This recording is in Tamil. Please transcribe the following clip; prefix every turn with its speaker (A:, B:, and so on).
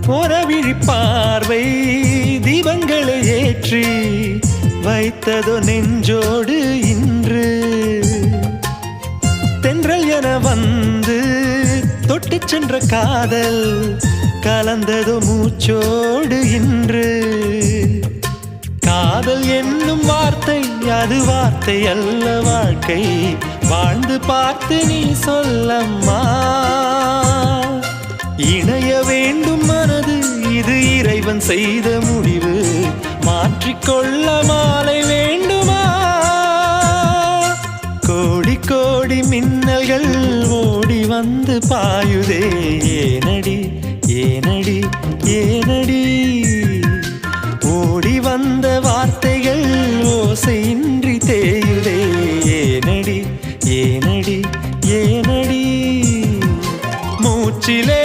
A: ஒரவிழி பார்வை தீபங்களை ஏற்றி வைத்ததோ நெஞ்சோடு இன்று. தென்றல் என வந்து தொட்டு சென்ற காதல் கலந்ததோ மூச்சோடு இன்று. காதல் என்னும் வார்த்தை அது வார்த்தை அல்ல வாழ்க்கை. வாழ்ந்து பார்த்து நீ சொல்லம்மா. இணைய வேண்டும் மனது இது இறைவன் செய்த முடிவு. மாற்றிக்கொள்ள மாலை வேண்டுமா? கோடி கோடி மின்னல்கள் ஓடி வந்து பாயுதே. ஏனடி ஏனடி ஏனடி? ஓடி வந்த வார்த்தைகள் ஓசையின்றி தேயுதே. ஏனடி ஏனடி ஏனடி? மூச்சிலே